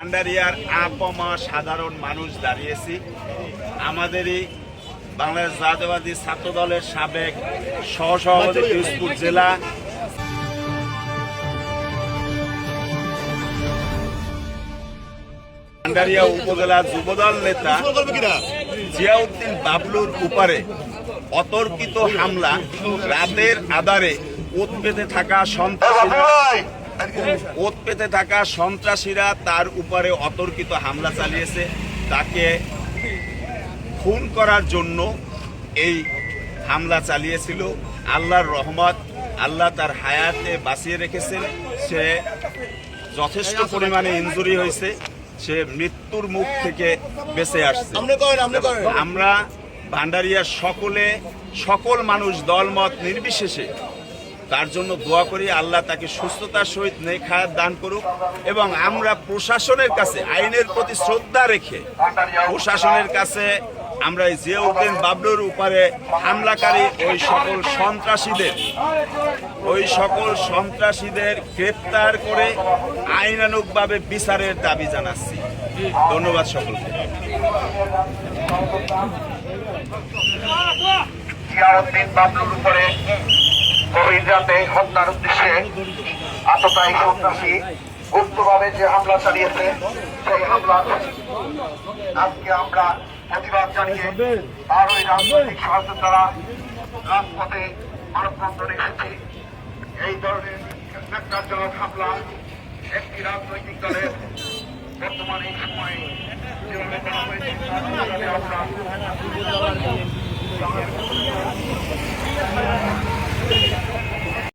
ভান্ডারিয়ার আপমা সাধারণ মানুষ দাঁড়িয়েছি। আমাদেরই বাংলাদেশ জাতীয়তাবাদী ছাত্র দলের সাবেক সহসভাপতি পিরোজপুর জেলা ভান্ডারিয়া উপজেলা যুবদল নেতা জিয়াউদ্দিন বাবলুর উপরে অতর্কিত হামলা রাতের আধারে পেতে থাকা সন্ত্রাসীরা তার উপরে অতর্কিত হামলা চালিয়েছে। তাকে খুন করার জন্য এই হামলা চালিয়েছিল। আল্লাহর রহমত, আল্লাহ তার হায়াতে বাঁচিয়ে রেখেছেন। সে যথেষ্ট পরিমাণে ইনজুরি হয়েছে, সে মৃত্যুর মুখ থেকে বেঁচে আসছে। আমরা ভান্ডারিয়ার সকল মানুষ দলমত নির্বিশেষে তার জন্য দোয়া করি, আল্লাহ তাকে সুস্থতার সহিত নেক হায়াত দান করুক। এবং আমরা প্রশাসনের কাছে আইনের প্রতি শ্রদ্ধা রেখে প্রশাসনের কাছে আমরা জিয়াউদ্দিন বাবলুর উপরে হামলাকারী ওই সকল সন্ত্রাসীদের গ্রেপ্তার করে আইনানুগভাবে বিচারের দাবি জানাচ্ছি। ধন্যবাদ সকলকে। জিয়াউদ্দিন বাবলুর উপরে গভীর রাতে হত্যার উদ্দেশ্যে আততায়ী সন্ত্রাসী গুপ্তভাবে যে হামলা চালিয়েছে, সেই হামলা আজকে আমরা প্রতিবাদ জানিয়ে তার ওই রাজনৈতিক সাহায্যের দ্বারা রাজপথে মানববন্ধনে এসেছি। এই ধরনের ন্যাক্কারজনক হামলা একটি রাজনৈতিক দলের বর্তমানে এই সময়ে যেভাবে করা হয়েছে আমরা